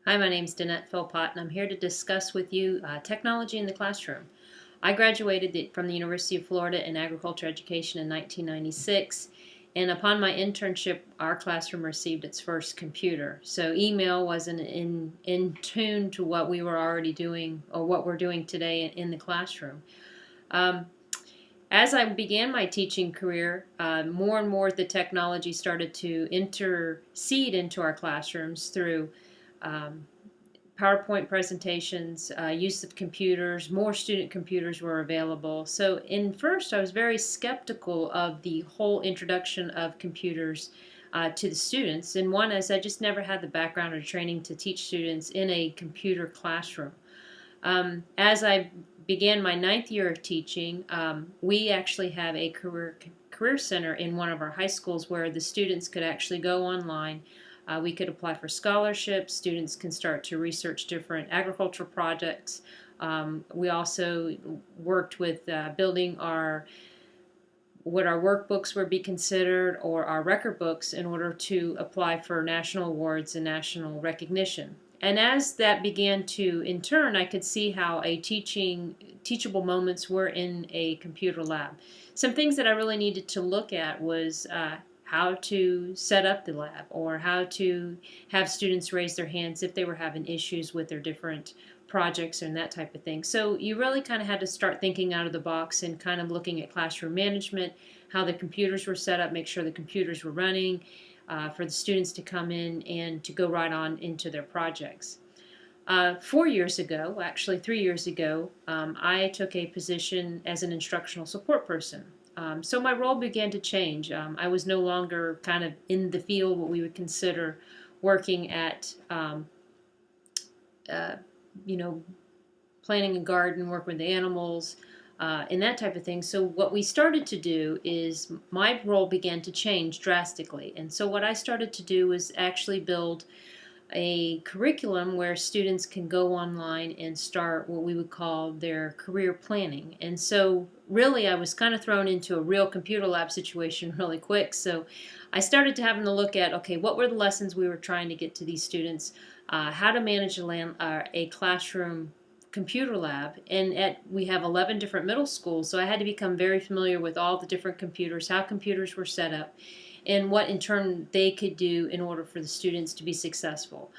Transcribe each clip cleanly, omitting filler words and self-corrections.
Hi, my name is Danette Philpot, and I'm here to discuss with you technology in the classroom. I graduated from the University of Florida in agriculture education in 1996, and upon my internship, our classroom received its first computer. So email wasn't in tune to what we were already doing or what we're doing today in the classroom. Um, as I began my teaching career, more and more the technology started to intercede into our classrooms through um, PowerPoint presentations, use of computers, more student computers were available. So in first, I was very skeptical of the whole introduction of computers to the students. And one is I just never had the background or training to teach students in a computer classroom. As I began my ninth year of teaching, we actually have a career center in one of our high schools where the students could actually go online. We could apply for scholarships. Students can start to research different agricultural projects. We also worked with building what our workbooks would be considered or our record books in order to apply for national awards and national recognition. And as that began to, in turn, I could see how teachable moments were in a computer lab. Some things that I really needed to look at was how to set up the lab or how to have students raise their hands if they were having issues with their different projects and that type of thing. So you really kind of had to start thinking out of the box and kind of looking at classroom management, how the computers were set up, make sure the computers were running for the students to come in and to go right on into their projects. 4 years ago, actually 3 years ago, I took a position as an instructional support person. So my role began to change. I was no longer kind of in the field, what we would consider working at uh, you know, planting a garden, work with the animals, and that type of thing. So what we started to do is my role began to change drastically. And so what I started to do was actually build a curriculum where students can go online and start what we would call their career planning. And so really I was kind of thrown into a real computer lab situation really quick. So I started to having to look at, okay, what were the lessons we were trying to get to these students, how to manage a classroom computer lab, and we have 11 different middle schools, so I had to become very familiar with all the different computers, how computers were set up, and what in turn they could do in order for the students to be successful.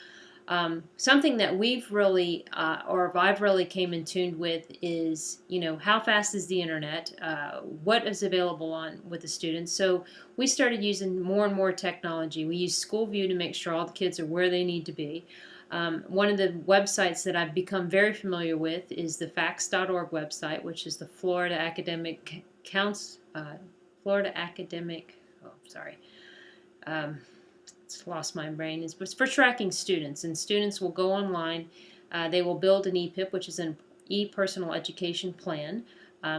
Something that we've really, or I've really came in tune with is, how fast is the internet? What is available on with the students? So we started using more and more technology. We use SchoolView to make sure all the kids are where they need to be. One of the websites that I've become very familiar with is the facts.org website, which is the Florida Academic Counts, Florida Academic, oh, sorry. It's lost my brain. It's for tracking students, and students will go online. They will build an EPIP, which is an e-personal education plan.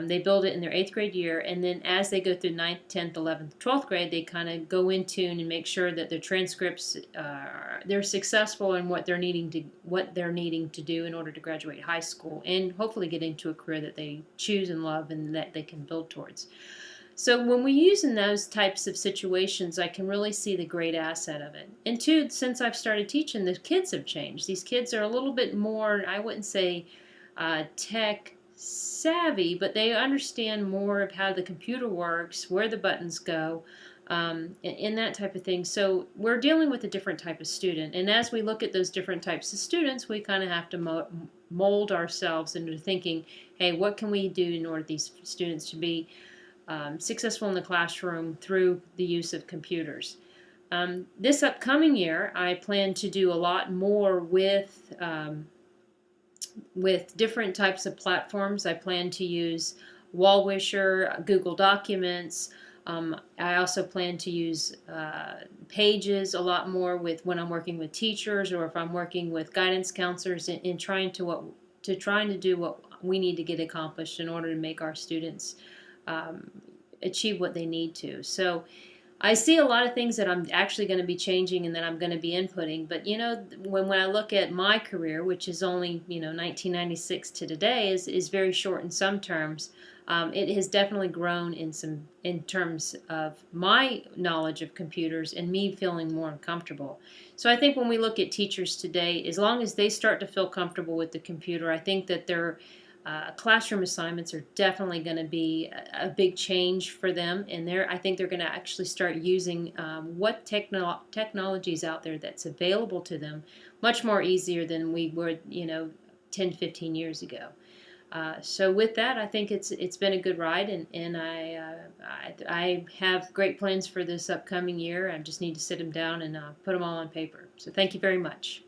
They build it in their 8th grade year, and then as they go through 9th, 10th, 11th, 12th grade, they kind of go in tune and make sure that their transcripts they're successful in what they're needing to do in order to graduate high school and hopefully get into a career that they choose and love and that they can build towards. So when we use in those types of situations, I can really see the great asset of it. And two, since I've started teaching, the kids have changed. These kids are a little bit more, I wouldn't say tech savvy, but they understand more of how the computer works, where the buttons go, and that type of thing. So we're dealing with a different type of student. And as we look at those different types of students, we kind of have to mold ourselves into thinking, hey, what can we do in order for these students to be successful in the classroom through the use of computers. This upcoming year, I plan to do a lot more with different types of platforms. I plan to use Wallwisher, Google Documents. I also plan to use Pages a lot more when I'm working with teachers or if I'm working with guidance counselors in trying to do what we need to get accomplished in order to make our students achieve what they need to. So I see a lot of things that I'm actually going to be changing and that I'm going to be inputting. But when I look at my career, which is only 1996 to today, is very short in some terms. It has definitely grown in terms of my knowledge of computers and me feeling more uncomfortable. So I think when we look at teachers today, as long as they start to feel comfortable with the computer, I think that they're classroom assignments are definitely going to be a big change for them, and I think they're going to actually start using what technology is out there that's available to them much more easier than we would 10, 15 years ago. So with that, I think it's been a good ride, and I have great plans for this upcoming year. I just need to sit them down and put them all on paper. So thank you very much.